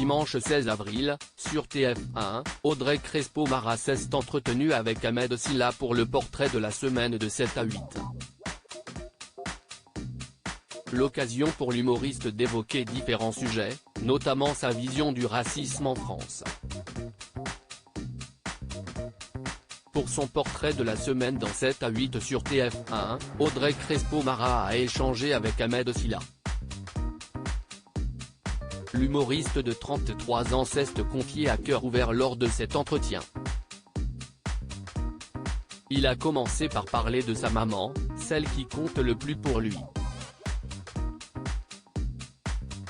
Dimanche 16 avril, sur TF1, Audrey Crespo-Mara s'est entretenue avec Ahmed Silla pour le portrait de la semaine de 7 à 8. L'occasion pour l'humoriste d'évoquer différents sujets, notamment sa vision du racisme en France. Pour son portrait de la semaine dans 7 à 8 sur TF1, Audrey Crespo-Mara a échangé avec Ahmed Silla. L'humoriste de 33 ans s'est confié à cœur ouvert lors de cet entretien. Il a commencé par parler de sa maman, celle qui compte le plus pour lui.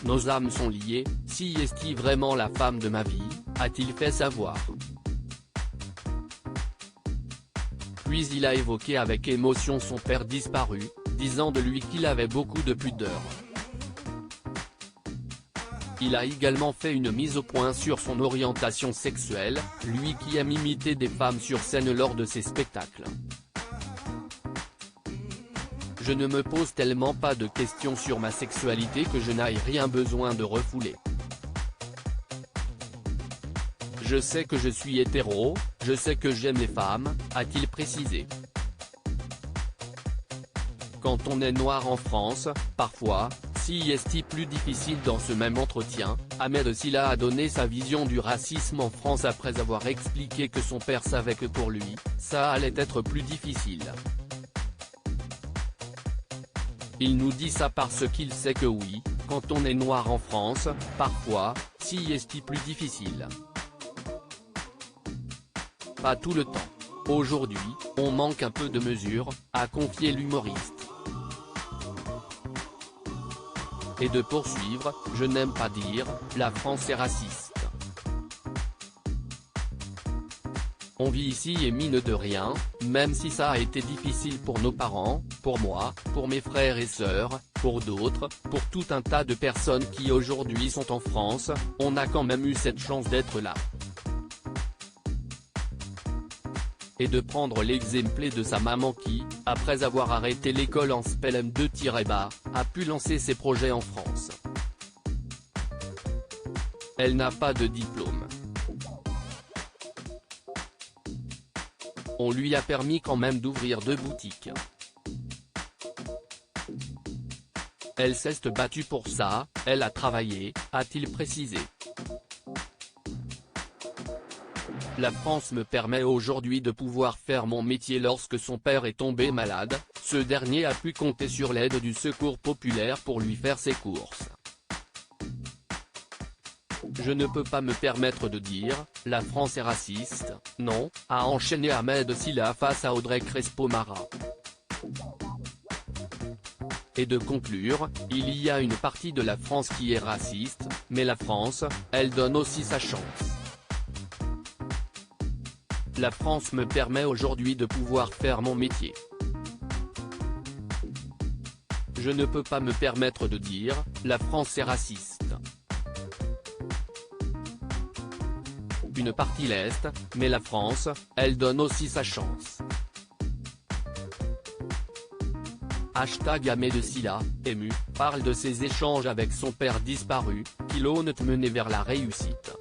Nos âmes sont liées, si est-il vraiment la femme de ma vie, a-t-il fait savoir. Puis il a évoqué avec émotion son père disparu, disant de lui qu'il avait beaucoup de pudeur. Il a également fait une mise au point sur son orientation sexuelle, lui qui aime imiter des femmes sur scène lors de ses spectacles. Je ne me pose tellement pas de questions sur ma sexualité que je n'ai rien besoin de refouler. Je sais que je suis hétéro, je sais que j'aime les femmes, a-t-il précisé. Quand on est noir en France, parfois, si est plus difficile dans ce même entretien, Ahmed Silla a donné sa vision du racisme en France après avoir expliqué que son père savait que pour lui, ça allait être plus difficile. Il nous dit ça parce qu'il sait que oui, quand on est noir en France, parfois, si est plus difficile. Pas tout le temps. Aujourd'hui, on manque un peu de mesure, a confié l'humoriste. Et de poursuivre, je n'aime pas dire, la France est raciste. On vit ici et mine de rien, même si ça a été difficile pour nos parents, pour moi, pour mes frères et sœurs, pour d'autres, pour tout un tas de personnes qui aujourd'hui sont en France, on a quand même eu cette chance d'être là. Et de prendre l'exemple de sa maman qui, après avoir arrêté l'école en SPLM2-, a pu lancer ses projets en France. Elle n'a pas de diplôme. On lui a permis quand même d'ouvrir 2 boutiques. Elle s'est battue pour ça, elle a travaillé, a-t-il précisé. La France me permet aujourd'hui de pouvoir faire mon métier. Lorsque son père est tombé malade, ce dernier a pu compter sur l'aide du Secours populaire pour lui faire ses courses. Je ne peux pas me permettre de dire, la France est raciste, non, a enchaîné Ahmed Silla face à Audrey Crespo-Mara. Et de conclure, il y a une partie de la France qui est raciste, mais la France, elle donne aussi sa chance. La France me permet aujourd'hui de pouvoir faire mon métier. Je ne peux pas me permettre de dire, la France est raciste. Une partie l'est, mais la France, elle donne aussi sa chance. Ahmed Silla, ému, parle de ses échanges avec son père disparu, qui l'ont mené vers la réussite.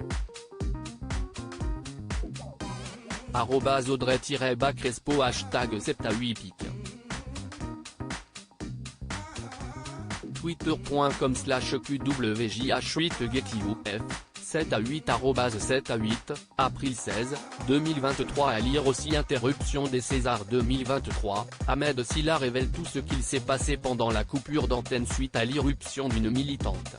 @Audrey-Crespo #7à8pic. Twitter.com/QWJH8GetYouF 7 à 8 7 à 8, avril 16, 2023. À lire aussi Interruption des Césars 2023, Ahmed Silla révèle tout ce qu'il s'est passé pendant la coupure d'antenne suite à l'irruption d'une militante.